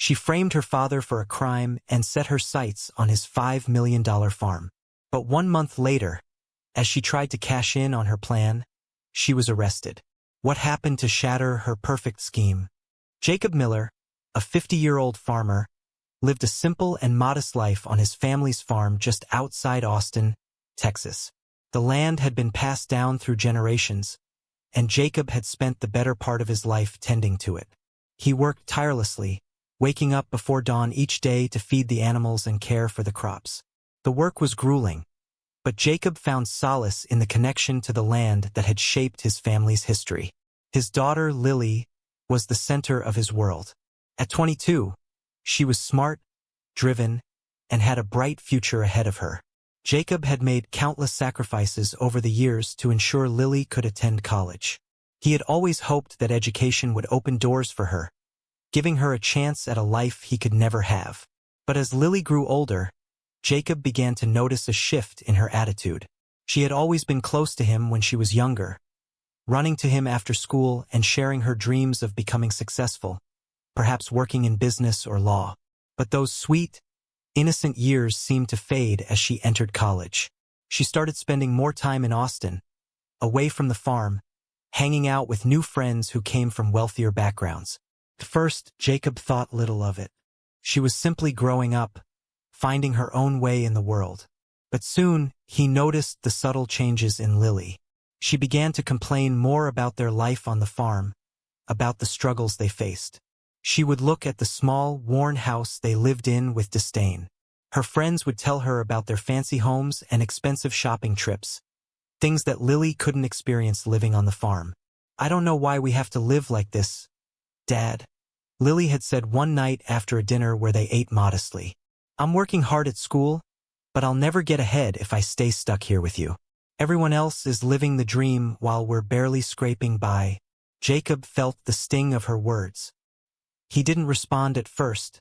She framed her father for a crime and set her sights on his $5 million farm. But 1 month later, as she tried to cash in on her plan, she was arrested. What happened to shatter her perfect scheme? Jacob Miller, a 50-year-old farmer, lived a simple and modest life on his family's farm just outside Austin, Texas. The land had been passed down through generations, and Jacob had spent the better part of his life tending to it. He worked tirelessly, waking up before dawn each day to feed the animals and care for the crops. The work was grueling, but Jacob found solace in the connection to the land that had shaped his family's history. His daughter, Lily, was the center of his world. At 22, she was smart, driven, and had a bright future ahead of her. Jacob had made countless sacrifices over the years to ensure Lily could attend college. He had always hoped that education would open doors for her, giving her a chance at a life he could never have. But as Lily grew older, Jacob began to notice a shift in her attitude. She had always been close to him when she was younger, running to him after school and sharing her dreams of becoming successful, perhaps working in business or law. But those sweet, innocent years seemed to fade as she entered college. She started spending more time in Austin, away from the farm, hanging out with new friends who came from wealthier backgrounds. At first, Jacob thought little of it. She was simply growing up, finding her own way in the world. But soon, he noticed the subtle changes in Lily. She began to complain more about their life on the farm, about the struggles they faced. She would look at the small, worn house they lived in with disdain. Her friends would tell her about their fancy homes and expensive shopping trips, things that Lily couldn't experience living on the farm. "I don't know why we have to live like this, Dad," Lily had said one night after a dinner where they ate modestly. "I'm working hard at school, but I'll never get ahead if I stay stuck here with you. Everyone else is living the dream while we're barely scraping by." Jacob felt the sting of her words. He didn't respond at first,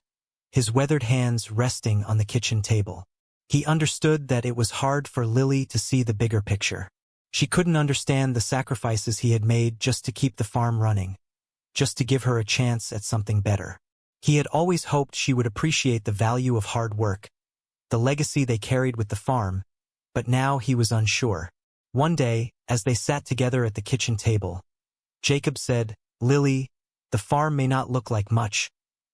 his weathered hands resting on the kitchen table. He understood that it was hard for Lily to see the bigger picture. She couldn't understand the sacrifices he had made just to keep the farm running, just to give her a chance at something better. He had always hoped she would appreciate the value of hard work, the legacy they carried with the farm, but now he was unsure. One day, as they sat together at the kitchen table, Jacob said, "Lily, the farm may not look like much,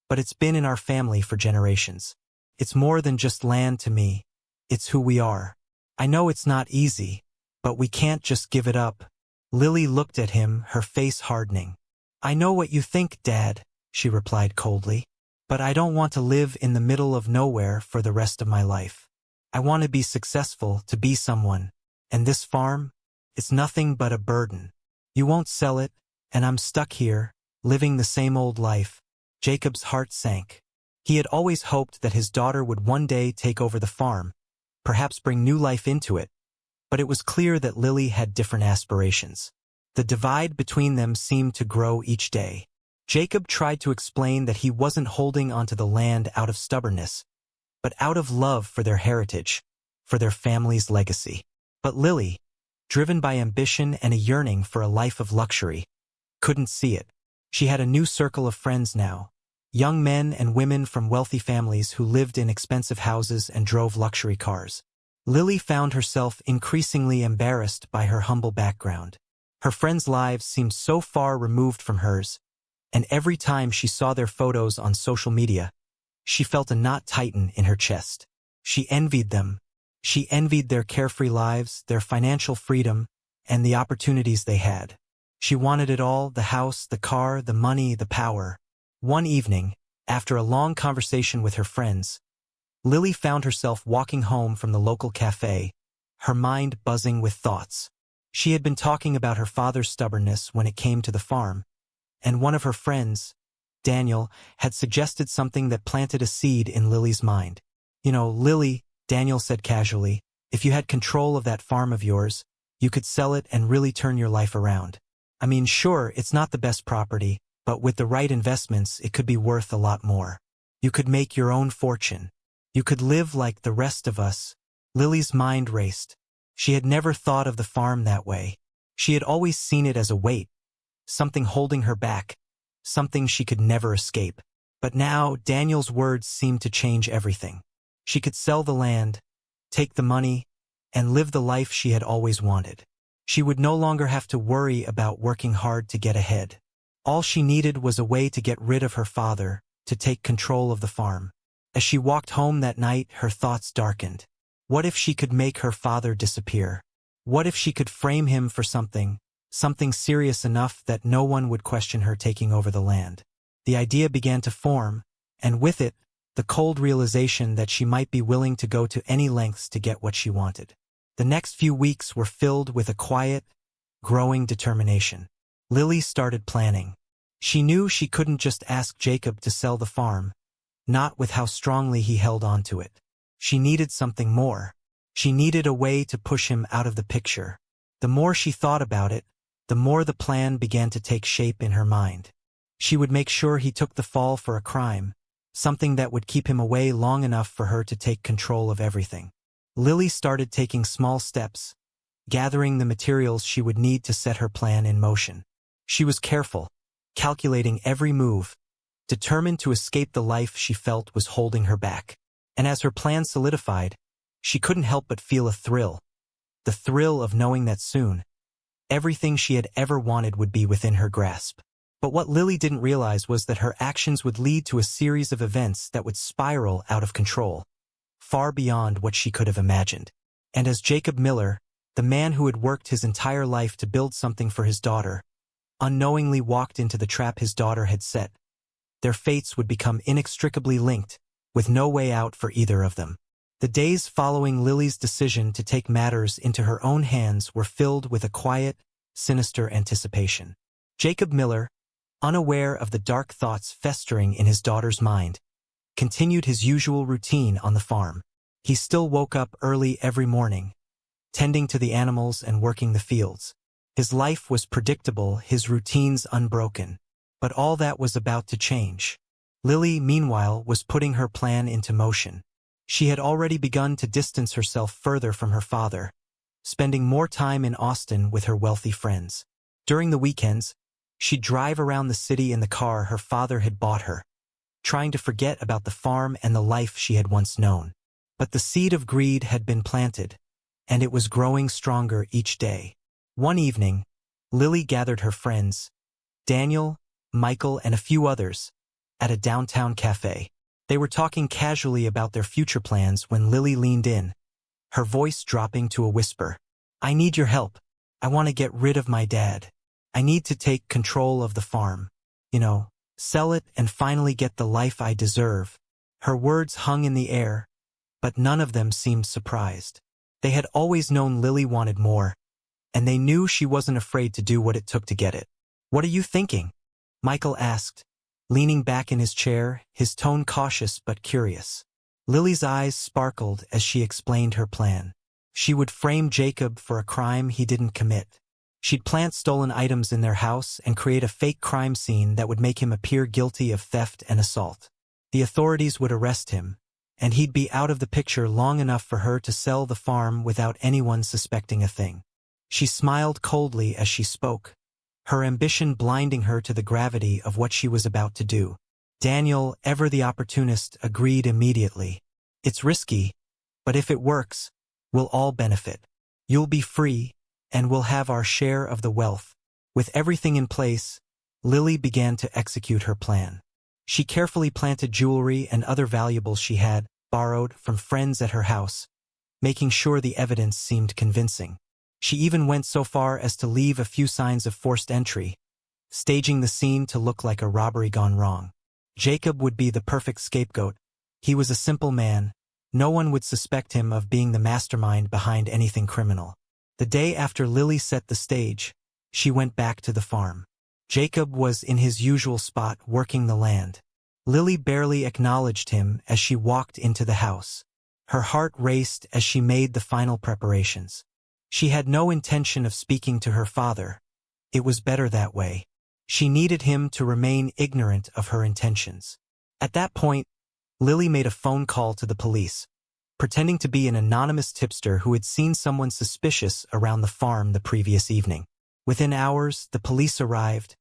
but it's been in our family for generations. It's more than just land to me. It's who we are. I know it's not easy, but we can't just give it up." Lily looked at him, her face hardening. "I know what you think, Dad," she replied coldly, "but I don't want to live in the middle of nowhere for the rest of my life. I want to be successful, to be someone. And this farm, it's nothing but a burden. You won't sell it, and I'm stuck here, living the same old life." Jacob's heart sank. He had always hoped that his daughter would one day take over the farm, perhaps bring new life into it, but it was clear that Lily had different aspirations. The divide between them seemed to grow each day. Jacob tried to explain that he wasn't holding onto the land out of stubbornness, but out of love for their heritage, for their family's legacy. But Lily, driven by ambition and a yearning for a life of luxury, couldn't see it. She had a new circle of friends now, young men and women from wealthy families who lived in expensive houses and drove luxury cars. Lily found herself increasingly embarrassed by her humble background. Her friends' lives seemed so far removed from hers, and every time she saw their photos on social media, she felt a knot tighten in her chest. She envied them. She envied their carefree lives, their financial freedom, and the opportunities they had. She wanted it all: the house, the car, the money, the power. One evening, after a long conversation with her friends, Lily found herself walking home from the local cafe, her mind buzzing with thoughts. She had been talking about her father's stubbornness when it came to the farm, and one of her friends, Daniel, had suggested something that planted a seed in Lily's mind. "You know, Lily," Daniel said casually, "if you had control of that farm of yours, you could sell it and really turn your life around. I mean, sure, it's not the best property, but with the right investments, it could be worth a lot more. You could make your own fortune. You could live like the rest of us." Lily's mind raced. She had never thought of the farm that way. She had always seen it as a weight, something holding her back, something she could never escape. But now, Daniel's words seemed to change everything. She could sell the land, take the money, and live the life she had always wanted. She would no longer have to worry about working hard to get ahead. All she needed was a way to get rid of her father, to take control of the farm. As she walked home that night, her thoughts darkened. What if she could make her father disappear? What if she could frame him for something serious enough that no one would question her taking over the land? The idea began to form, and with it, the cold realization that she might be willing to go to any lengths to get what she wanted. The next few weeks were filled with a quiet, growing determination. Lily started planning. She knew she couldn't just ask Jacob to sell the farm, not with how strongly he held on to it. She needed something more. She needed a way to push him out of the picture. The more she thought about it, the more the plan began to take shape in her mind. She would make sure he took the fall for a crime, something that would keep him away long enough for her to take control of everything. Lily started taking small steps, gathering the materials she would need to set her plan in motion. She was careful, calculating every move, determined to escape the life she felt was holding her back. And as her plan solidified, she couldn't help but feel a thrill. The thrill of knowing that soon, everything she had ever wanted would be within her grasp. But what Lily didn't realize was that her actions would lead to a series of events that would spiral out of control, far beyond what she could have imagined. And as Jacob Miller, the man who had worked his entire life to build something for his daughter, unknowingly walked into the trap his daughter had set, their fates would become inextricably linked, with no way out for either of them. The days following Lily's decision to take matters into her own hands were filled with a quiet, sinister anticipation. Jacob Miller, unaware of the dark thoughts festering in his daughter's mind, continued his usual routine on the farm. He still woke up early every morning, tending to the animals and working the fields. His life was predictable, his routines unbroken. But all that was about to change. Lily, meanwhile, was putting her plan into motion. She had already begun to distance herself further from her father, spending more time in Austin with her wealthy friends. During the weekends, she'd drive around the city in the car her father had bought her, trying to forget about the farm and the life she had once known. But the seed of greed had been planted, and it was growing stronger each day. One evening, Lily gathered her friends, Daniel, Michael, and a few others, at a downtown cafe. They were talking casually about their future plans when Lily leaned in, her voice dropping to a whisper. "I need your help. I want to get rid of my dad. I need to take control of the farm. Sell it and finally get the life I deserve." Her words hung in the air, but none of them seemed surprised. They had always known Lily wanted more, and they knew she wasn't afraid to do what it took to get it. "What are you thinking?" Michael asked, leaning back in his chair, his tone cautious but curious. Lily's eyes sparkled as she explained her plan. She would frame Jacob for a crime he didn't commit. She'd plant stolen items in their house and create a fake crime scene that would make him appear guilty of theft and assault. The authorities would arrest him, and he'd be out of the picture long enough for her to sell the farm without anyone suspecting a thing. She smiled coldly as she spoke, her ambition blinding her to the gravity of what she was about to do. Daniel, ever the opportunist, agreed immediately. "It's risky, but if it works, we'll all benefit. You'll be free, and we'll have our share of the wealth." With everything in place, Lily began to execute her plan. She carefully planted jewelry and other valuables she had borrowed from friends at her house, making sure the evidence seemed convincing. She even went so far as to leave a few signs of forced entry, staging the scene to look like a robbery gone wrong. Jacob would be the perfect scapegoat. He was a simple man. No one would suspect him of being the mastermind behind anything criminal. The day after Lily set the stage, she went back to the farm. Jacob was in his usual spot working the land. Lily barely acknowledged him as she walked into the house. Her heart raced as she made the final preparations. She had no intention of speaking to her father. It was better that way. She needed him to remain ignorant of her intentions. At that point, Lily made a phone call to the police, pretending to be an anonymous tipster who had seen someone suspicious around the farm the previous evening. Within hours, the police arrived,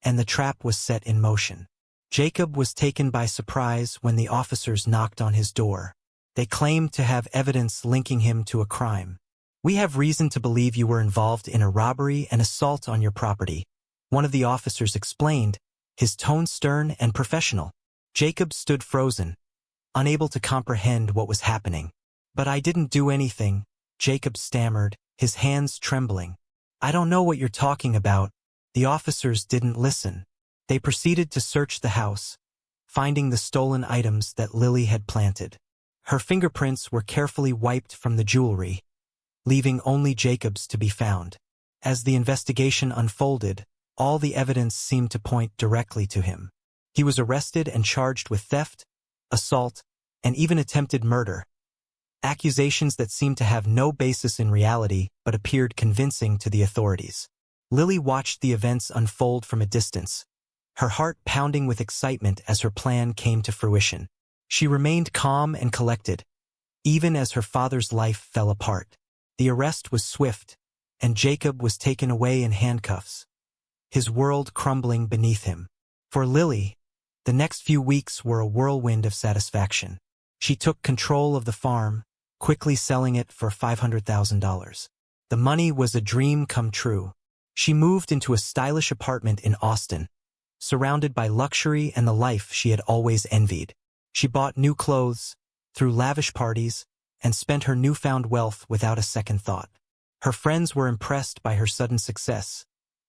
and the trap was set in motion. Jacob was taken by surprise when the officers knocked on his door. They claimed to have evidence linking him to a crime. "We have reason to believe you were involved in a robbery and assault on your property," one of the officers explained, his tone stern and professional. Jacob stood frozen, unable to comprehend what was happening. "But I didn't do anything," Jacob stammered, his hands trembling. "I don't know what you're talking about." The officers didn't listen. They proceeded to search the house, finding the stolen items that Lily had planted. Her fingerprints were carefully wiped from the jewelry, leaving only Jacob's to be found. As the investigation unfolded, all the evidence seemed to point directly to him. He was arrested and charged with theft, assault, and even attempted murder, accusations that seemed to have no basis in reality but appeared convincing to the authorities. Lily watched the events unfold from a distance, her heart pounding with excitement as her plan came to fruition. She remained calm and collected, even as her father's life fell apart. The arrest was swift, and Jacob was taken away in handcuffs, his world crumbling beneath him. For Lily, the next few weeks were a whirlwind of satisfaction. She took control of the farm, quickly selling it for $500,000. The money was a dream come true. She moved into a stylish apartment in Austin, surrounded by luxury and the life she had always envied. She bought new clothes, threw lavish parties, and spent her newfound wealth without a second thought. Her friends were impressed by her sudden success,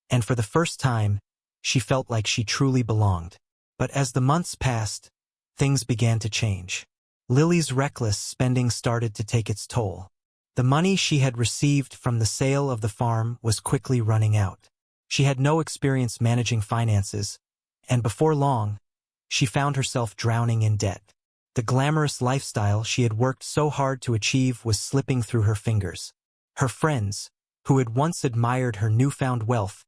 and for the first time, she felt like she truly belonged. But as the months passed, things began to change. Lily's reckless spending started to take its toll. The money she had received from the sale of the farm was quickly running out. She had no experience managing finances, and before long, she found herself drowning in debt. The glamorous lifestyle she had worked so hard to achieve was slipping through her fingers. Her friends, who had once admired her newfound wealth,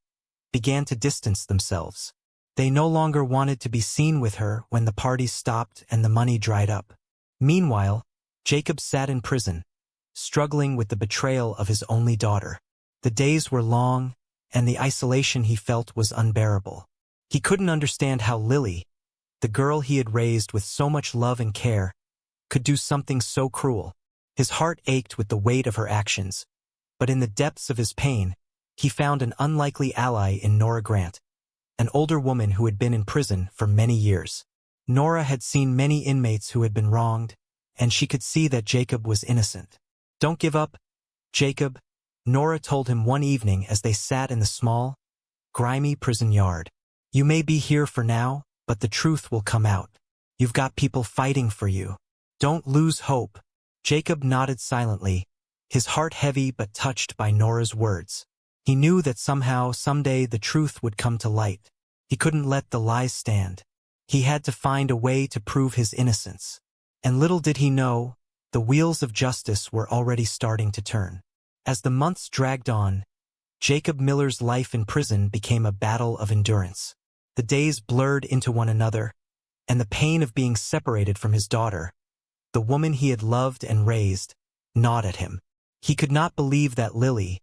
began to distance themselves. They no longer wanted to be seen with her when the parties stopped and the money dried up. Meanwhile, Jacob sat in prison, struggling with the betrayal of his only daughter. The days were long, and the isolation he felt was unbearable. He couldn't understand how Lily, the girl he had raised with so much love and care, could do something so cruel. His heart ached with the weight of her actions, but in the depths of his pain, he found an unlikely ally in Nora Grant, an older woman who had been in prison for many years. Nora had seen many inmates who had been wronged, and she could see that Jacob was innocent. "Don't give up, Jacob," Nora told him one evening as they sat in the small, grimy prison yard. "You may be here for now, but the truth will come out. You've got people fighting for you. Don't lose hope." Jacob nodded silently, his heart heavy but touched by Nora's words. He knew that somehow, someday, the truth would come to light. He couldn't let the lies stand. He had to find a way to prove his innocence. And little did he know, the wheels of justice were already starting to turn. As the months dragged on, Jacob Miller's life in prison became a battle of endurance. The days blurred into one another, and the pain of being separated from his daughter, the woman he had loved and raised, gnawed at him. He could not believe that Lily,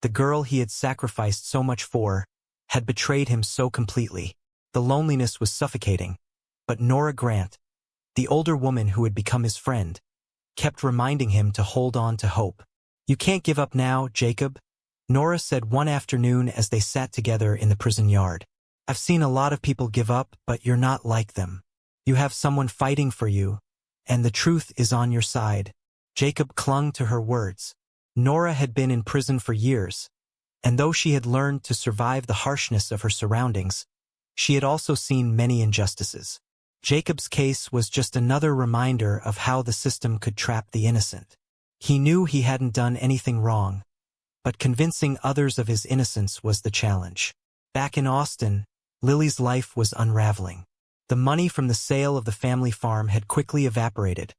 the girl he had sacrificed so much for, had betrayed him so completely. The loneliness was suffocating, but Nora Grant, the older woman who had become his friend, kept reminding him to hold on to hope. "You can't give up now, Jacob," Nora said one afternoon as they sat together in the prison yard. "I've seen a lot of people give up, but you're not like them. You have someone fighting for you, and the truth is on your side." Jacob clung to her words. Nora had been in prison for years, and though she had learned to survive the harshness of her surroundings, she had also seen many injustices. Jacob's case was just another reminder of how the system could trap the innocent. He knew he hadn't done anything wrong, but convincing others of his innocence was the challenge. Back in Austin, Lily's life was unraveling. The money from the sale of the family farm had quickly evaporated,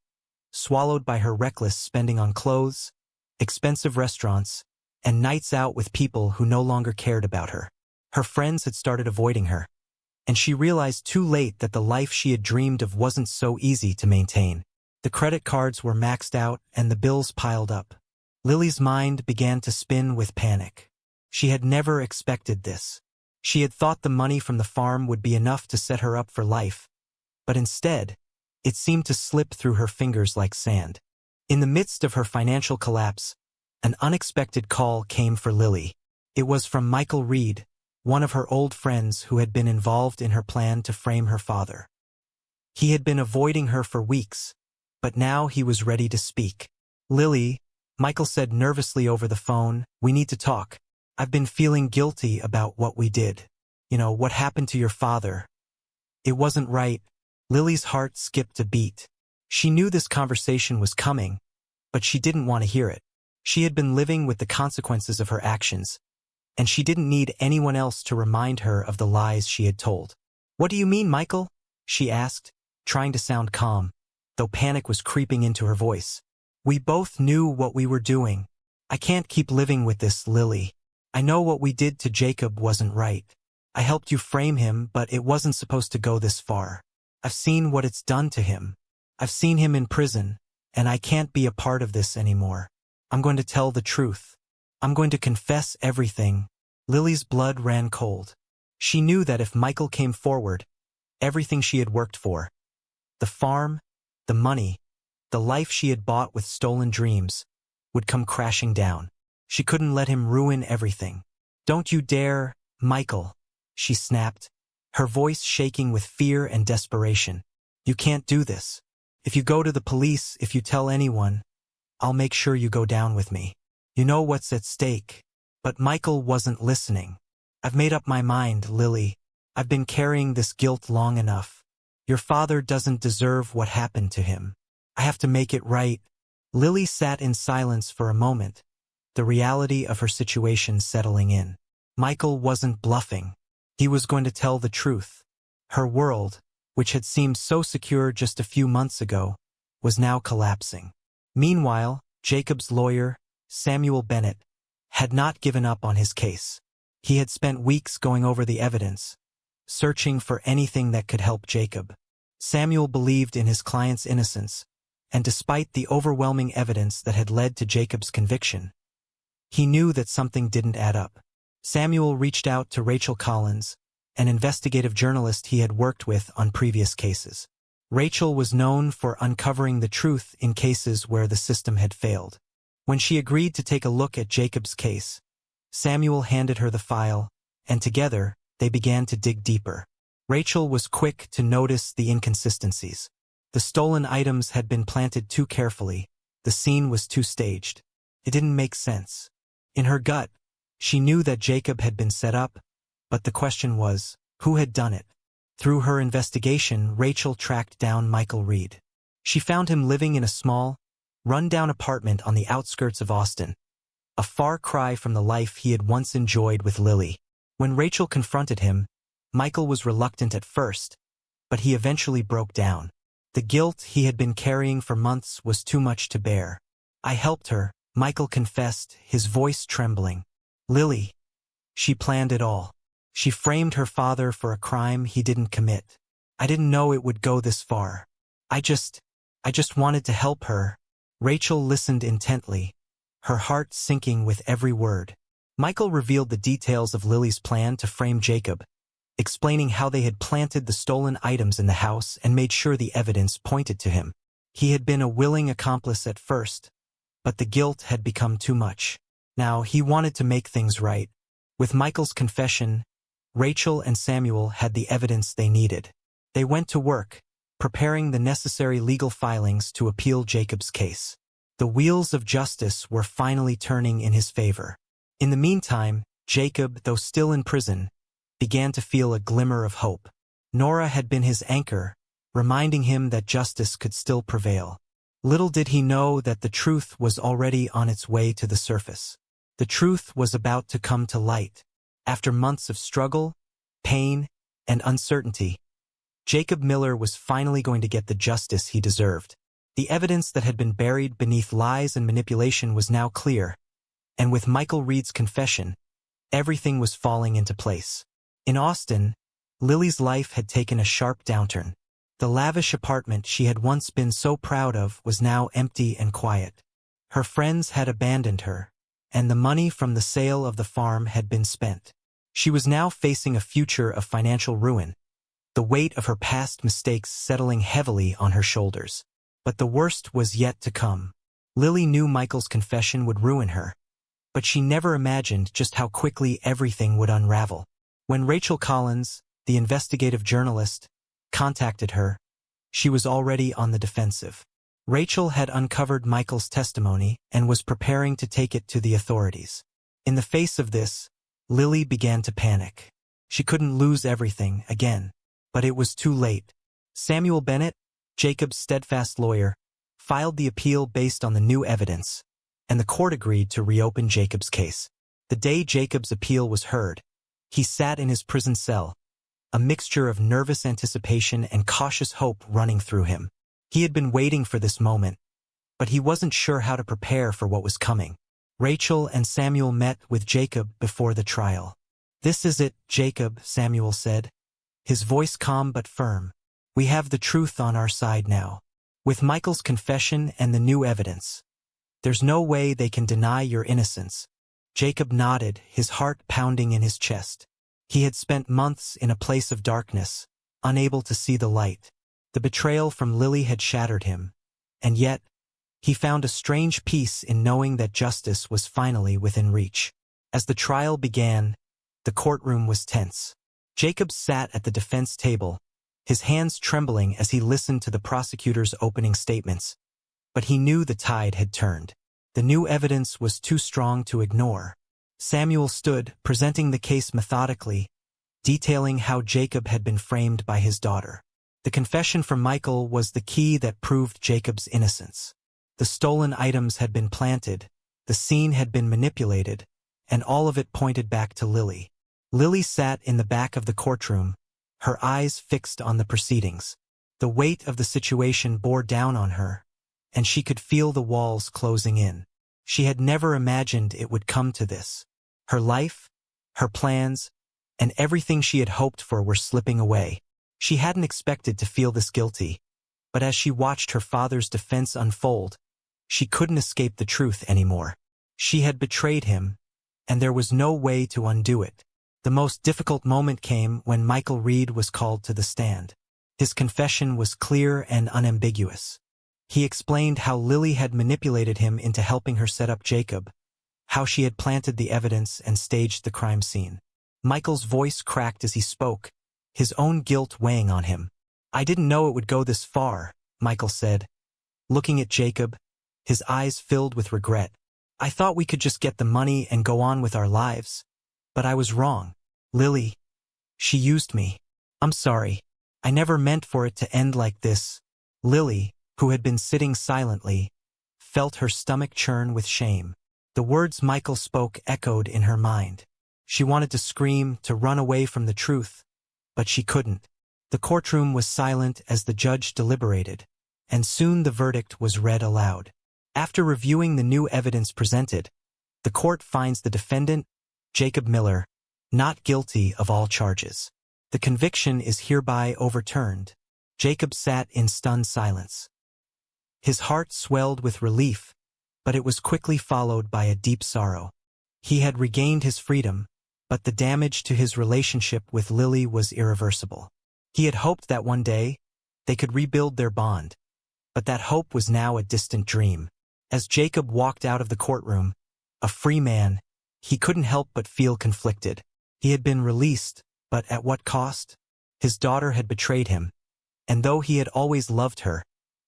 swallowed by her reckless spending on clothes, expensive restaurants, and nights out with people who no longer cared about her. Her friends had started avoiding her, and she realized too late that the life she had dreamed of wasn't so easy to maintain. The credit cards were maxed out and the bills piled up. Lily's mind began to spin with panic. She had never expected this. She had thought the money from the farm would be enough to set her up for life, but instead, it seemed to slip through her fingers like sand. In the midst of her financial collapse, an unexpected call came for Lily. It was from Michael Reed, one of her old friends who had been involved in her plan to frame her father. He had been avoiding her for weeks, but now he was ready to speak. "Lily," Michael said nervously over the phone, "we need to talk. I've been feeling guilty about what we did. What happened to your father. It wasn't right." Lily's heart skipped a beat. She knew this conversation was coming, but she didn't want to hear it. She had been living with the consequences of her actions, and she didn't need anyone else to remind her of the lies she had told. "What do you mean, Michael?" she asked, trying to sound calm, though panic was creeping into her voice. "We both knew what we were doing. I can't keep living with this, Lily. I know what we did to Jacob wasn't right. I helped you frame him, but it wasn't supposed to go this far. I've seen what it's done to him. I've seen him in prison, and I can't be a part of this anymore. I'm going to tell the truth. I'm going to confess everything." Lily's blood ran cold. She knew that if Michael came forward, everything she had worked for, the farm, the money, the life she had bought with stolen dreams, would come crashing down. She couldn't let him ruin everything. "Don't you dare, Michael," she snapped, her voice shaking with fear and desperation. "You can't do this. If you go to the police, if you tell anyone, I'll make sure you go down with me. You know what's at stake." But Michael wasn't listening. "I've made up my mind, Lily. I've been carrying this guilt long enough. Your father doesn't deserve what happened to him. I have to make it right." Lily sat in silence for a moment, the reality of her situation settling in. Michael wasn't bluffing. He was going to tell the truth. Her world, which had seemed so secure just a few months ago, was now collapsing. Meanwhile, Jacob's lawyer, Samuel Bennett, had not given up on his case. He had spent weeks going over the evidence, searching for anything that could help Jacob. Samuel believed in his client's innocence, and despite the overwhelming evidence that had led to Jacob's conviction, he knew that something didn't add up. Samuel reached out to Rachel Collins, an investigative journalist he had worked with on previous cases. Rachel was known for uncovering the truth in cases where the system had failed. When she agreed to take a look at Jacob's case, Samuel handed her the file, and together, they began to dig deeper. Rachel was quick to notice the inconsistencies. The stolen items had been planted too carefully. The scene was too staged. It didn't make sense. In her gut, she knew that Jacob had been set up, but the question was, who had done it? Through her investigation, Rachel tracked down Michael Reed. She found him living in a small, run-down apartment on the outskirts of Austin, a far cry from the life he had once enjoyed with Lily. When Rachel confronted him, Michael was reluctant at first, but he eventually broke down. The guilt he had been carrying for months was too much to bear. "I helped her," Michael confessed, his voice trembling. "Lily, she planned it all. She framed her father for a crime he didn't commit. I didn't know it would go this far. I just wanted to help her." Rachel listened intently, her heart sinking with every word. Michael revealed the details of Lily's plan to frame Jacob, explaining how they had planted the stolen items in the house and made sure the evidence pointed to him. He had been a willing accomplice at first, but the guilt had become too much. Now he wanted to make things right. With Michael's confession, Rachel and Samuel had the evidence they needed. They went to work, preparing the necessary legal filings to appeal Jacob's case. The wheels of justice were finally turning in his favor. In the meantime, Jacob, though still in prison, began to feel a glimmer of hope. Nora had been his anchor, reminding him that justice could still prevail. Little did he know that the truth was already on its way to the surface. The truth was about to come to light. After months of struggle, pain, and uncertainty, Jacob Miller was finally going to get the justice he deserved. The evidence that had been buried beneath lies and manipulation was now clear, and with Michael Reed's confession, everything was falling into place. In Austin, Lily's life had taken a sharp downturn. The lavish apartment she had once been so proud of was now empty and quiet. Her friends had abandoned her, and the money from the sale of the farm had been spent. She was now facing a future of financial ruin, the weight of her past mistakes settling heavily on her shoulders. But the worst was yet to come. Lily knew Michael's confession would ruin her, but she never imagined just how quickly everything would unravel. When Rachel Collins, the investigative journalist, contacted her, she was already on the defensive. Rachel had uncovered Michael's testimony and was preparing to take it to the authorities. In the face of this, Lily began to panic. She couldn't lose everything again. But it was too late. Samuel Bennett, Jacob's steadfast lawyer, filed the appeal based on the new evidence, and the court agreed to reopen Jacob's case. The day Jacob's appeal was heard, he sat in his prison cell, a mixture of nervous anticipation and cautious hope running through him. He had been waiting for this moment, but he wasn't sure how to prepare for what was coming. Rachel and Samuel met with Jacob before the trial. "This is it, Jacob," Samuel said, his voice calm but firm. "We have the truth on our side now. With Michael's confession and the new evidence, there's no way they can deny your innocence." Jacob nodded, his heart pounding in his chest. He had spent months in a place of darkness, unable to see the light. The betrayal from Lily had shattered him, and yet, he found a strange peace in knowing that justice was finally within reach. As the trial began, the courtroom was tense. Jacob sat at the defense table, his hands trembling as he listened to the prosecutor's opening statements. But he knew the tide had turned. The new evidence was too strong to ignore. Samuel stood, presenting the case methodically, detailing how Jacob had been framed by his daughter. The confession from Michael was the key that proved Jacob's innocence. The stolen items had been planted, the scene had been manipulated, and all of it pointed back to Lily. Lily sat in the back of the courtroom, her eyes fixed on the proceedings. The weight of the situation bore down on her, and she could feel the walls closing in. She had never imagined it would come to this. Her life, her plans, and everything she had hoped for were slipping away. She hadn't expected to feel this guilty, but as she watched her father's defense unfold, she couldn't escape the truth anymore. She had betrayed him, and there was no way to undo it. The most difficult moment came when Michael Reed was called to the stand. His confession was clear and unambiguous. He explained how Lily had manipulated him into helping her set up Jacob, how she had planted the evidence and staged the crime scene. Michael's voice cracked as he spoke, his own guilt weighing on him. "I didn't know it would go this far," Michael said, looking at Jacob, his eyes filled with regret. "I thought we could just get the money and go on with our lives. But I was wrong. Lily, she used me. I'm sorry. I never meant for it to end like this." Lily, who had been sitting silently, felt her stomach churn with shame. The words Michael spoke echoed in her mind. She wanted to scream, to run away from the truth, but she couldn't. The courtroom was silent as the judge deliberated, and soon the verdict was read aloud. After reviewing the new evidence presented, the court finds the defendant, Jacob Miller, not guilty of all charges. The conviction is hereby overturned. Jacob sat in stunned silence. His heart swelled with relief, but it was quickly followed by a deep sorrow. He had regained his freedom, but the damage to his relationship with Lily was irreversible. He had hoped that one day, they could rebuild their bond, but that hope was now a distant dream. As Jacob walked out of the courtroom, a free man, he couldn't help but feel conflicted. He had been released, but at what cost? His daughter had betrayed him, and though he had always loved her,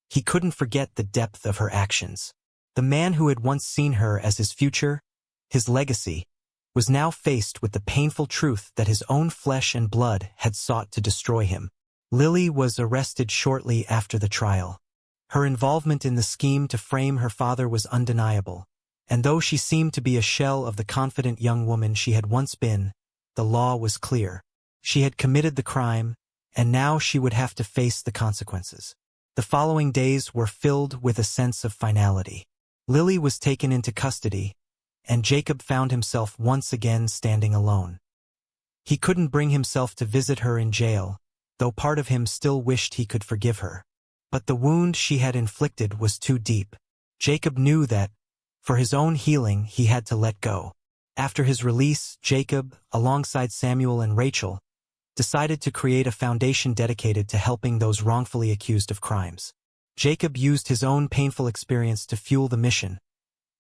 he couldn't forget the depth of her actions. The man who had once seen her as his future, his legacy, was now faced with the painful truth that his own flesh and blood had sought to destroy him. Lily was arrested shortly after the trial. Her involvement in the scheme to frame her father was undeniable, and though she seemed to be a shell of the confident young woman she had once been, the law was clear. She had committed the crime, and now she would have to face the consequences. The following days were filled with a sense of finality. Lily was taken into custody, and Jacob found himself once again standing alone. He couldn't bring himself to visit her in jail, though part of him still wished he could forgive her. But the wound she had inflicted was too deep. Jacob knew that, for his own healing, he had to let go. After his release, Jacob, alongside Samuel and Rachel, decided to create a foundation dedicated to helping those wrongfully accused of crimes. Jacob used his own painful experience to fuel the mission,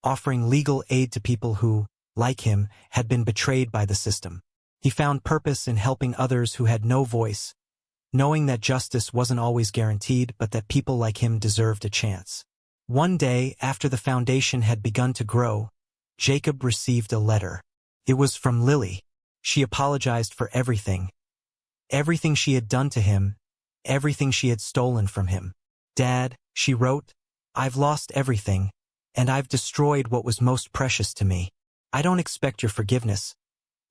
offering legal aid to people who, like him, had been betrayed by the system. He found purpose in helping others who had no voice, knowing that justice wasn't always guaranteed but that people like him deserved a chance. One day, after the foundation had begun to grow, Jacob received a letter. It was from Lily. She apologized for everything she had done to him, everything she had stolen from him. "Dad," she wrote, "I've lost everything, and I've destroyed what was most precious to me. I don't expect your forgiveness,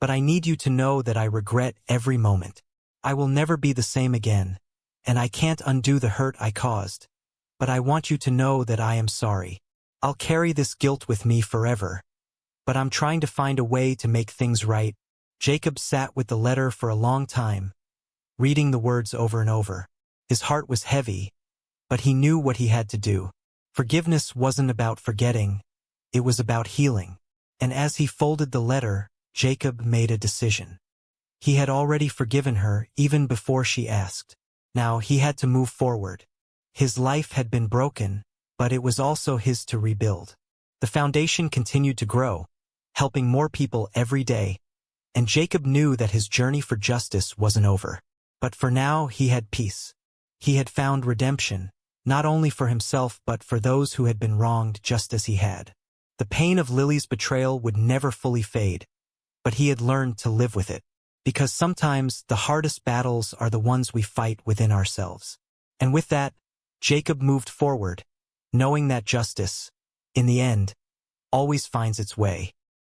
but I need you to know that I regret every moment. I will never be the same again, and I can't undo the hurt I caused, but I want you to know that I am sorry. I'll carry this guilt with me forever, but I'm trying to find a way to make things right." Jacob sat with the letter for a long time, reading the words over and over. His heart was heavy, but he knew what he had to do. Forgiveness wasn't about forgetting, it was about healing. And as he folded the letter, Jacob made a decision. He had already forgiven her even before she asked. Now he had to move forward. His life had been broken, but it was also his to rebuild. The foundation continued to grow, helping more people every day, and Jacob knew that his journey for justice wasn't over. But for now he had peace. He had found redemption, not only for himself but for those who had been wronged just as he had. The pain of Lily's betrayal would never fully fade, but he had learned to live with it. Because sometimes the hardest battles are the ones we fight within ourselves. And with that, Jacob moved forward, knowing that justice, in the end, always finds its way.